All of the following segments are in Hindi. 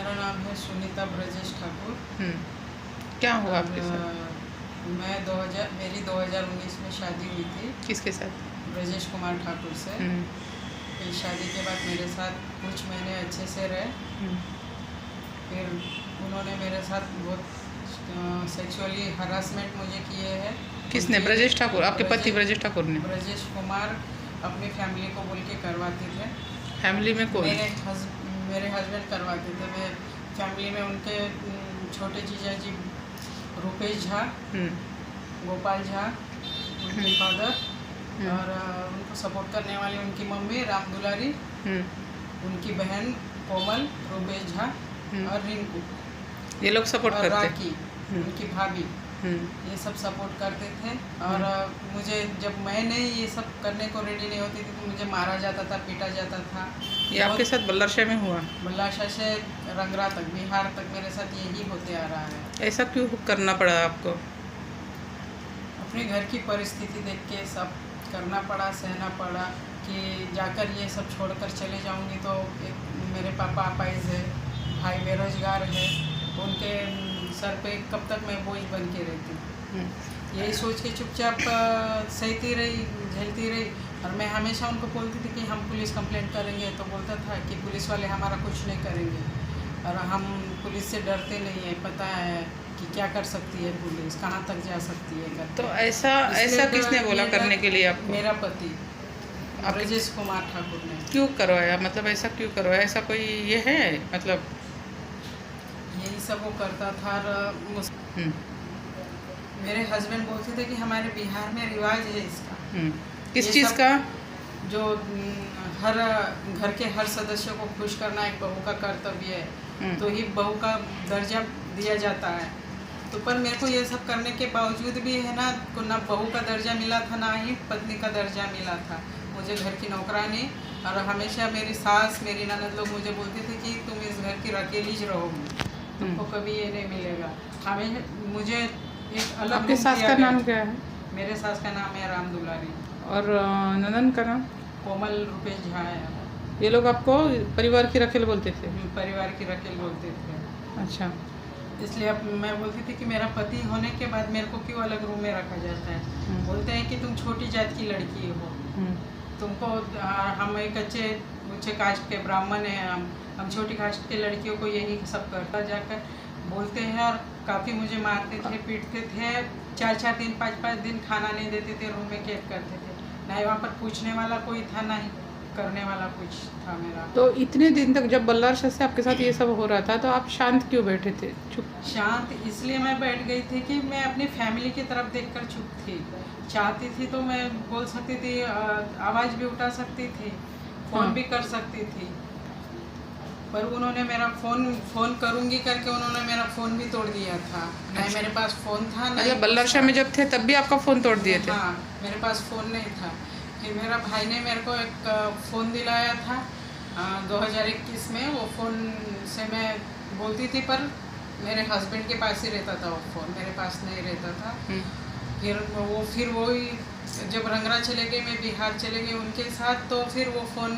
मेरा नाम है सुनीता ब्रजेश ठाकुर। क्या हुआ और आपके साथ? मेरी 2019 में शादी हुई थी किसके साथ? ब्रजेश कुमार ठाकुर से। फिर शादी के बाद मेरे साथ कुछ महीने अच्छे से रहे। फिर उन्होंने मेरे साथ बहुत सेक्सुअली हरासमेंट मुझे किए हैं। किसने? ब्रजेश ठाकुर? आपके पति ब्रजेश ठाकुर ने? ब्रजेश कुमार अपनी फैमिली को बोल के करवाते थे। फैमिली में कौन? मेरे हस्बैंड करवाते थे। मैं फैमिली में उनके छोटे जीजा जी रूपेश झा, गोपाल झा उनके फादर, और उनको सपोर्ट करने वाली उनकी मम्मी राम दुलारी, उनकी बहन कोमल, रूपेश झा और रिंकू, ये लोग सपोर्ट और करते? राखी उनकी भाभी, ये सब सपोर्ट करते थे। और मुझे जब मैंने ये सब करने को रेडी नहीं होती थी तो मुझे मारा जाता था, पीटा जाता था। ये आपके साथ बल्लारशाह में हुआ? बल्लाशाह से रंगरा तक, बिहार तक मेरे साथ यही होते आ रहा है। ऐसा क्यों करना पड़ा आपको? अपने घर की परिस्थिति देख के सब करना पड़ा, सहना पड़ा कि जाकर ये सब छोड़कर चले जाऊंगी तो एक मेरे पापा अपाइज है, भाई बेरोजगार है, उनके सर पे कब तक मैं बोझ बन के रहती। यही सोच के चुपचाप सहती रही, झेलती रही। और मैं हमेशा उनको बोलती थी कि हम पुलिस कंप्लेंट करेंगे, तो बोलता था कि पुलिस वाले हमारा कुछ नहीं करेंगे, और हम पुलिस से डरते नहीं है, पता है कि क्या कर सकती है पुलिस, कहाँ तक जा सकती है करके। तो ऐसा किसने बोला करने के लिए आपको? मेरा पति ब्रजेश कुमार ठाकुर ने। क्यों करवाया? मतलब ऐसा क्यों करवाया? ऐसा कोई ये है? मतलब यही सब वो करता था। और मेरे हस्बैंड बोलते थे कि हमारे बिहार में रिवाज है इसका। किस चीज़ का? जो हर घर के हर सदस्य को खुश करना एक बहू का कर्तव्य है, तो ही बहू का दर्जा दिया जाता है। तो पर मेरे को ये सब करने के बावजूद भी है ना बहू का दर्जा मिला था, ना ही पत्नी का दर्जा मिला था। मुझे घर की नौकरानी, और हमेशा मेरी सास, मेरी ननद लोग मुझे बोलते थे कि तुम इस घर की अकेली ज रहोगी, तुमको कभी ये नहीं मिलेगा। हमें मुझे एक अलग। आपके सास का नाम क्या है? मेरे सास का नाम है राम दुलारी। और ननन का नाम? कोमल रूपेश झा है। ये लोग आपको परिवार की रखेल बोलते थे? परिवार की रखेल बोलते थे। अच्छा। इसलिए अब मैं बोलती थी कि मेरा पति होने के बाद मेरे को क्यों अलग रूम में रखा जाता है। बोलते हैं कि तुम छोटी जात की लड़की हो, तुमको हम एक अच्छे ऊंचे कास्ट के ब्राह्मण हैं, हम छोटी कास्ट के लड़कियों को यही सब करता जाकर बोलते हैं। और काफ़ी मुझे मारते थे, पीटते थे, 4-4 दिन 5-5 दिन खाना नहीं देते थे, रूम में कैद करते थे। ना ही वहाँ पर पूछने वाला कोई था, ना ही करने वाला कुछ था मेरा। तो इतने दिन तक जब बल्लारशाह से आपके साथ ये सब हो रहा था तो आप शांत क्यों बैठे थे, चुप? शांत इसलिए मैं बैठ गई थी कि मैं अपनी फैमिली की तरफ देखकर चुप थी। चाहती थी तो मैं बोल सकती थी, आवाज़ भी उठा सकती थी, फ़ोन भी कर सकती थी। पर उन्होंने मेरा फ़ोन करूँगी करके उन्होंने मेरा फ़ोन भी तोड़ दिया था। ना मेरे पास फ़ोन था, ना मतलब बल्लारशाह में जब थे तब भी आपका फ़ोन तोड़ दिए थे? हाँ, मेरे पास फ़ोन नहीं था। फिर मेरा भाई ने मेरे को एक फ़ोन दिलाया था 2021 में। वो फ़ोन से मैं बोलती थी, पर मेरे हस्बैंड के पास ही रहता था वो फ़ोन, मेरे पास नहीं रहता था। फिर वही जब रंगरा चले गए, मैं बिहार चले गई उनके साथ, तो फिर वो फ़ोन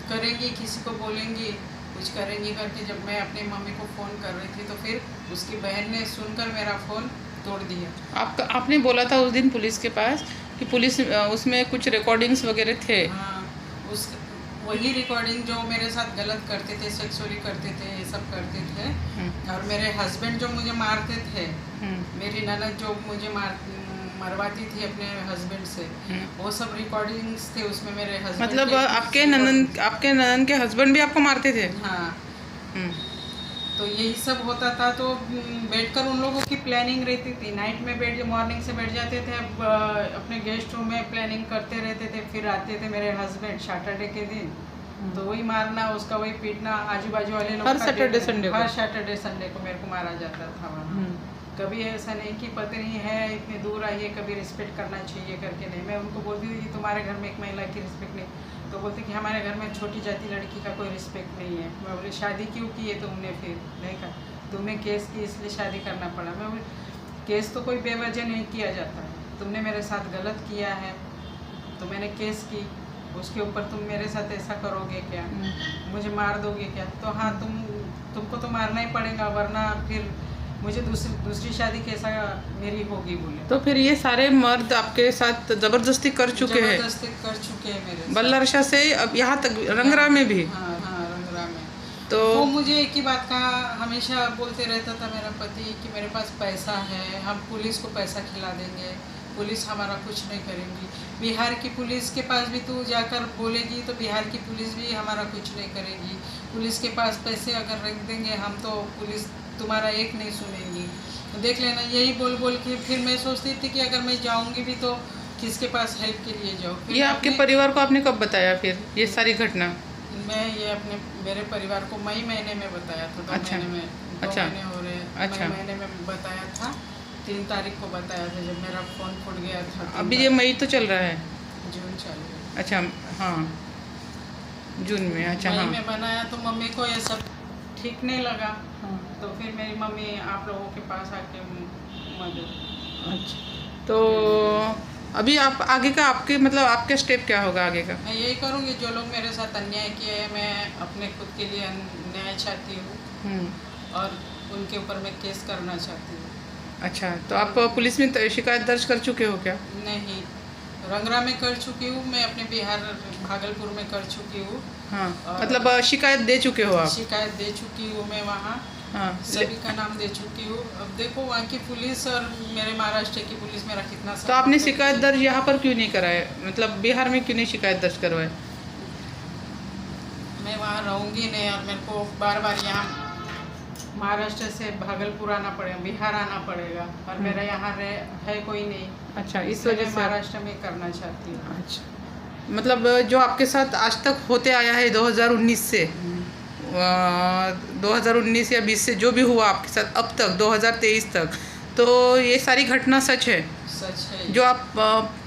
करेंगी, किसी को बोलेंगी, कुछ करेंगी करके जब मैं अपनी मम्मी को फ़ोन कर रही थी तो फिर उसकी बहन ने सुनकर मेरा फ़ोन तोड़ दिया। आपने बोला था उस दिन पुलिस के पास कि पुलिस उसमें कुछ रिकॉर्डिंग्स वगैरह थे? हाँ, वही रिकॉर्डिंग जो मेरे साथ गलत करते थे, सेक्सुअली करते थे, ये सब करते थे। और मेरे हस्बैंड जो मुझे मारते थे, मेरी ननद जो मुझे मरवाती थी अपने हस्बैंड से, वो सब रिकॉर्डिंग्स थे उसमें मेरे हस्बैंड। मतलब आपके ननन के हस्बैंड भी आपको मारते थे? हाँ। तो यही सब होता था। तो बैठकर उन लोगों की प्लानिंग रहती थी। नाइट में मॉर्निंग से बैठ जाते थे, अपने गेस्ट रूम में प्लानिंग करते रहते थे। फिर आते थे मेरे हस्बैंड सैटरडे के दिन, तो वही मारना, उसका वही पीटना। आजू बाजू वाले लोग हर सैटरडे संडे को मेरे को मारा जाता था वहाँ। कभी ऐसा नहीं कि पत्नी है इतनी दूर आई है, कभी रिस्पेक्ट करना चाहिए करके नहीं। मैं उनको बोलती थी कि तुम्हारे घर में एक महिला की रिस्पेक्ट नहीं, तो बोलते कि हमारे घर में छोटी जाति लड़की का कोई रिस्पेक्ट नहीं है। मैं बोली शादी क्यों की है तुमने? फिर नहीं कहा, तुमने केस की इसलिए शादी करना पड़ा। मैं बोली केस तो कोई बेवजह नहीं किया जाता है, तुमने मेरे साथ गलत किया है तो मैंने केस की। उसके ऊपर तुम मेरे साथ ऐसा करोगे क्या, मुझे मार दोगे क्या? तो हाँ, तुमको तो मारना ही पड़ेगा, वरना फिर मुझे दूसरी शादी कैसा मेरी होगी बोले। तो फिर ये सारे मर्द आपके साथ जबरदस्ती कर चुके हैं? जबरदस्ती कर चुके हैं मेरे साथ। बल्लारशाह से अब यहाँ तक रंगरा में भी? हाँ हाँ, रंगरा में। तो वो मुझे एक ही बात कहा, हमेशा बोलते रहता था मेरा पति कि मेरे पास पैसा है, हम पुलिस को पैसा खिला देंगे, पुलिस हमारा कुछ नहीं करेंगी। बिहार की पुलिस के पास भी तू जाकर बोलेगी तो बिहार की पुलिस भी हमारा कुछ नहीं करेगी। पुलिस के पास पैसे अगर रख देंगे हम तो पुलिस तुम्हारा एक नहीं सुनेंगी। तो देख लेना, यही बोल बोल के फिर मैं सोचती थी कि अगर मैं जाऊंगी भी तो किसके पास हेल्प के लिए जाऊँ। ये आपके परिवार को आपने कब बताया फिर ये सारी घटना? मैं ये मेरे परिवार को मई महीने में बताया था। 2 अच्छा। महीने में 2 अच्छा। महीने हो रहे हैं। अच्छा। मई महीने में बताया था, 3 तारीख को बताया था जब मेरा फ़ोन फूट गया था। अभी ये मई तो चल रहा है। जून चालू है। अच्छा, हाँ, जून में। अच्छा, मई हाँ। में बनाया तो मम्मी को ये सब ठीक नहीं लगा। तो फिर मेरी मम्मी आप लोगों के पास आके मदद। अच्छा, तो अभी आप आगे का आपके मतलब आपके स्टेप क्या होगा आगे का? मैं यही करूँगी, जो लोग मेरे साथ अन्याय किए हैं मैं अपने खुद के लिए न्याय चाहती हूँ और उनके ऊपर मैं केस करना चाहती हूँ। अच्छा, तो आप पुलिस में शिकायत दर्ज कर चुके हो क्या? नहीं, रंगरा में कर चुकी हूँ, मैं अपने बिहार भागलपुर में कर चुकी हूँ। हाँ, मतलब शिकायत दे चुके हो आप? शिकायत दे चुकी हूँ मैं वहाँ। हाँ, सभी का नाम दे चुकी हूँ। अब देखो वहाँ की पुलिस और मेरे महाराष्ट्र की पुलिस मेरा कितना तो आपने शिकायत दर्ज यहाँ पर क्यों नहीं कराए, मतलब बिहार में क्यों नहीं शिकायत दर्ज करवाए? मैं वहाँ रहूँगी नहीं और मेरे को बार बार यहाँ महाराष्ट्र से भागलपुर आना पड़ेगा, बिहार आना पड़ेगा और मेरा यहाँ है कोई नहीं। अच्छा, इस इसलिए वजह मैं से महाराष्ट्र में करना चाहती हूँ। अच्छा, मतलब जो आपके साथ आज तक होते आया है 2019 से 2019 या 20 से जो भी हुआ आपके साथ अब तक 2023 तक, तो ये सारी घटना सच है? सच है। जो आप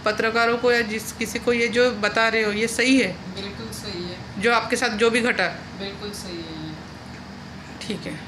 पत्रकारों को या किसी को ये जो बता रहे हो ये सही है? बिल्कुल सही है। जो आपके साथ जो भी घटा? बिल्कुल सही है ये। ठीक है।